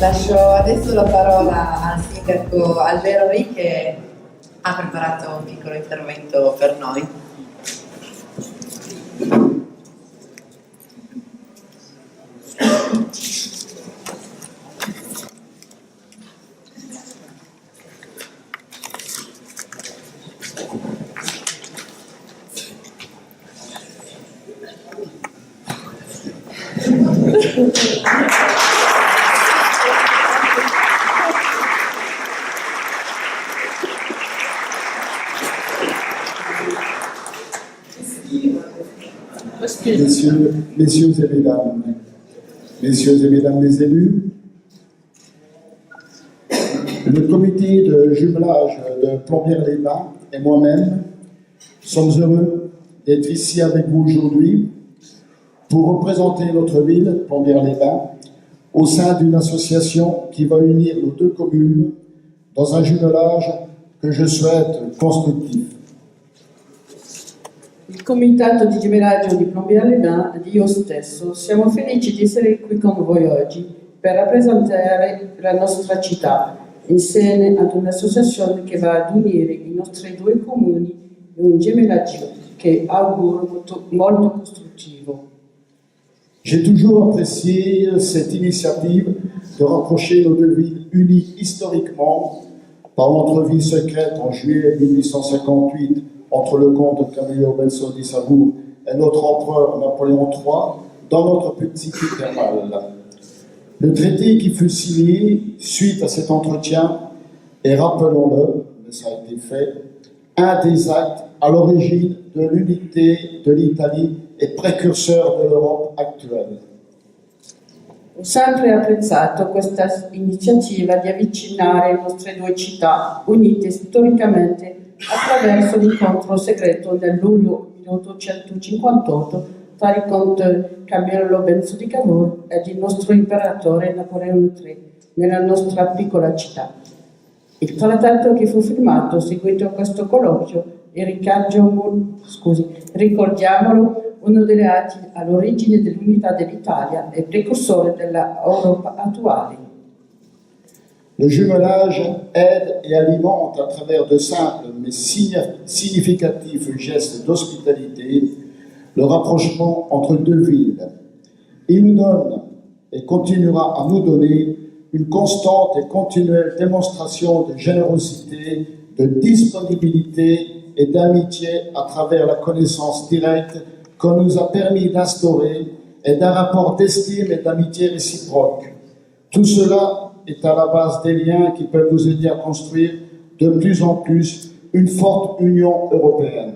Lascio adesso la parola al sindaco Alvero Ri che ha preparato un piccolo intervento per noi. Messieurs et mesdames les élus, le comité de jumelage de Plombières-les-Bains et moi-même sommes heureux d'être ici avec vous aujourd'hui pour représenter notre ville, Plombières-les-Bains, au sein d'une association qui va unir nos deux communes dans un jumelage que je souhaite constructif. Il comitato di gemellaggio di Plombières-les-Bains ed io stesso siamo felici di essere qui con voi oggi per rappresentare la nostra città insieme ad un'associazione che va ad unire i nostri due comuni in un gemellaggio che auguro molto costruttivo. J'ai toujours apprécié cette initiative de rapprocher nos deux villes unies historiquement par l'entrevue secrète en juillet 1858 entre le comte Camillo Benso di Savoie et notre empereur Napoléon III dans notre petite thermale. Le traité qui fut signé suite à cet entretien est, rappelons-le, mais ça a été fait, un des actes à l'origine de l'unité de l'Italie et précurseur de l'Europe attuale. Ho sempre apprezzato questa iniziativa di avvicinare le nostre due città, unite storicamente attraverso l'incontro segreto nel luglio 1858 tra il conte Camillo Benso di Cavour ed il nostro imperatore Napoleone III nella nostra piccola città. Il trattato che fu firmato seguito a questo colloquio ricordiamolo, uno degli atti all'origine dell'unità dell'Italia e precursore dell'Europa attuale. Le jumelage aide et alimente à travers de simples mais significatifs gestes d'hospitalité le rapprochement entre deux villes. Il nous donne et continuera à nous donner une constante et continuelle démonstration de générosité, de disponibilité et d'amitié à travers la connaissance directe qu'on nous a permis d'instaurer et d'un rapport d'estime et d'amitié réciproque. Tout cela est à la base des liens qui peuvent nous aider à construire de plus en plus une forte Union européenne.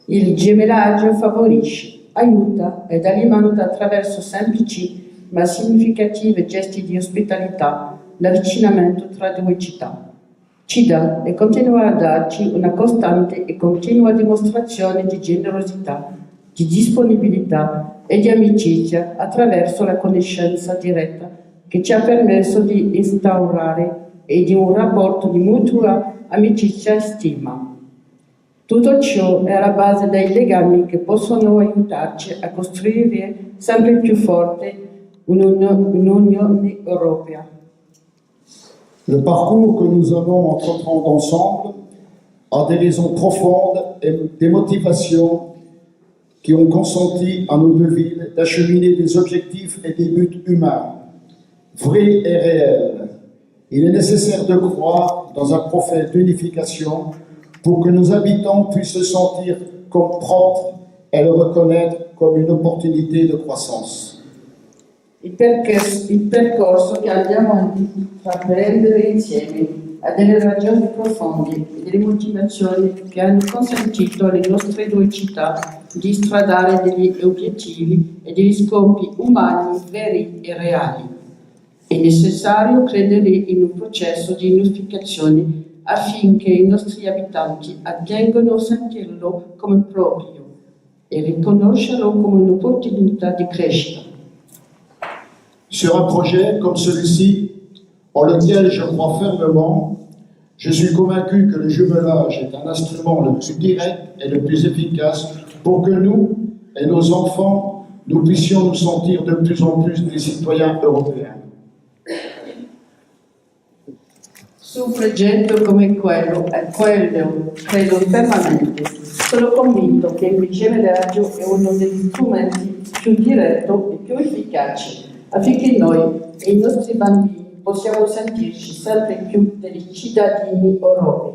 Il gemellaggio favorisce, aiuta ed alimenta attraverso semplici ma significativi gesti di ospitalità l'avvicinamento tra due città. Ci dà e continua a darci una costante e continua dimostrazione di generosità, di disponibilità e di amicizia attraverso la conoscenza diretta che ci ha permesso di instaurare e di un rapporto di mutua amicizia e stima. Tutto ciò è alla base dei legami che possono aiutarci a costruire sempre più forte un'Unione europea. Le parcours que nous allons entreprendre ensemble a des raisons profondes et des motivations qui ont consenti à nos deux villes d'acheminer des objectifs et des buts humains, vrais et réels. Il est nécessaire de croire dans un projet d'unification pour que nos habitants puissent se sentir comme propres et le reconnaître comme une opportunité de croissance. Il percorso che andiamo a intraprendere insieme ha delle ragioni profonde e delle motivazioni che hanno consentito alle nostre due città di stradare degli obiettivi e degli scopi umani veri e reali. È necessario credere in un processo di unificazione affinché i nostri abitanti appengano a sentirlo come proprio e riconoscerlo come un'opportunità di crescita. Sur un projet comme celui-ci, en lequel je crois fermement, je suis convaincu que le jumelage est un instrument le plus direct et le plus efficace pour que nous et nos enfants, nous puissions nous sentir de plus en plus des citoyens européens. Su un progetto come quello credo fermamente. Sono convinto che il micrometraggio è uno degli strumenti più diretto e più efficaci affinché noi e i nostri bambini possiamo sentirci sempre più dei cittadini europei.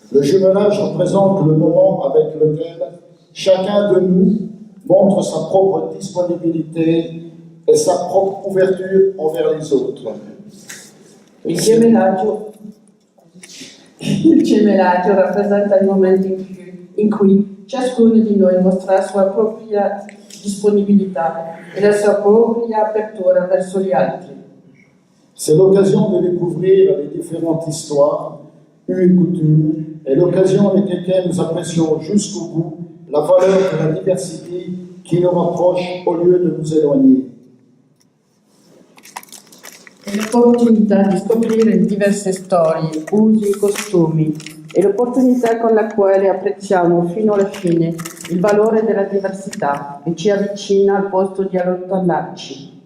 Le jumelage représente le moment avec lequel chacun de nous montre sa propre disponibilité et sa propre ouverture envers les autres. Il gemellaggio rappresenta il momento in cui ciascuno di noi mostra la sua propria disponibilità e la sua propria apertura verso gli altri. C'est l'occasion de découvrir les différentes histoires, une coutume, et l'occasion avec laquelle nous apprécions jusqu'au bout la valeur de la diversité qui nous rapproche au lieu de nous éloigner. È l'opportunità di scoprire diverse storie, usi e costumi, e l'opportunità con la quale apprezziamo fino alla fine il valore della diversità e ci avvicina al posto di allontanarci.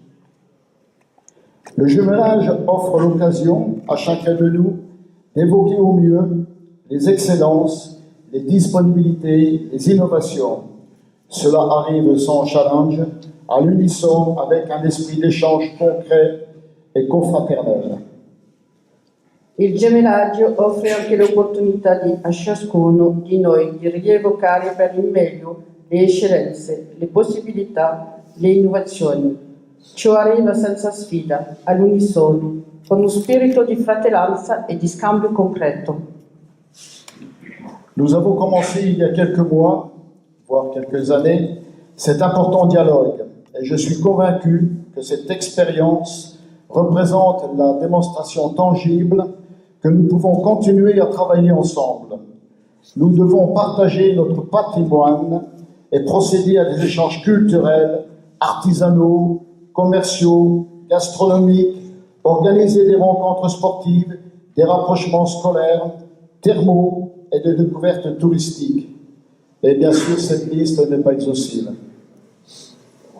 Le jumelage offre l'occasion à chacun de nous d'évoquer au mieux les excellences, les disponibilités, les innovations. Cela arrive sans challenge, à l'unisson avec un esprit d'échange concret e confraternelle. Il gemellaggio offre anche l'opportunità a ciascuno di noi di rievocare per il meglio le eccellenze, le possibilità, le innovazioni. Ciò arriva senza sfida, all'unisono, con uno spirito di fratellanza e di scambio concreto. Nous avons commencé il y a quelques mois, voire quelques années, cet important dialogue et je suis convaincu que cette expérience représente la démonstration tangible que nous pouvons continuer à travailler ensemble. Nous devons partager notre patrimoine et procéder à des échanges culturels, artisanaux, commerciaux, gastronomiques, organiser des rencontres sportives, des rapprochements scolaires, thermaux et de découvertes touristiques. Et bien sûr, cette liste n'est pas exhaustive.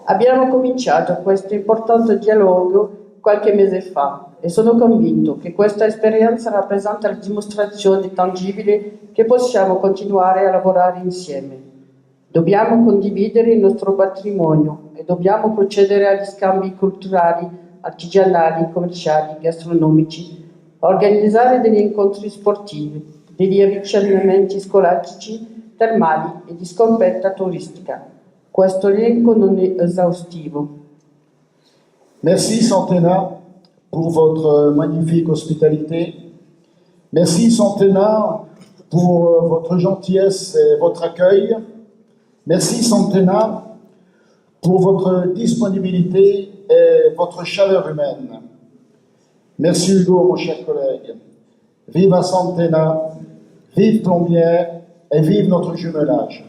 Abbiamo cominciato questo importante dialogo qualche mese fa e sono convinto che questa esperienza rappresenta la dimostrazione tangibile che possiamo continuare a lavorare insieme. Dobbiamo condividere il nostro patrimonio e dobbiamo procedere agli scambi culturali, artigianali, commerciali, gastronomici, organizzare degli incontri sportivi, degli avvicinamenti scolastici, termali e di scoperta turistica. Questo elenco non è esaustivo. Merci Centena pour votre magnifique hospitalité. Merci Centena pour votre gentillesse et votre accueil. Merci Centena pour votre disponibilité et votre chaleur humaine. Merci Hugo, mon cher collègue. Vive Centena, vive Plombières et vive notre jumelage.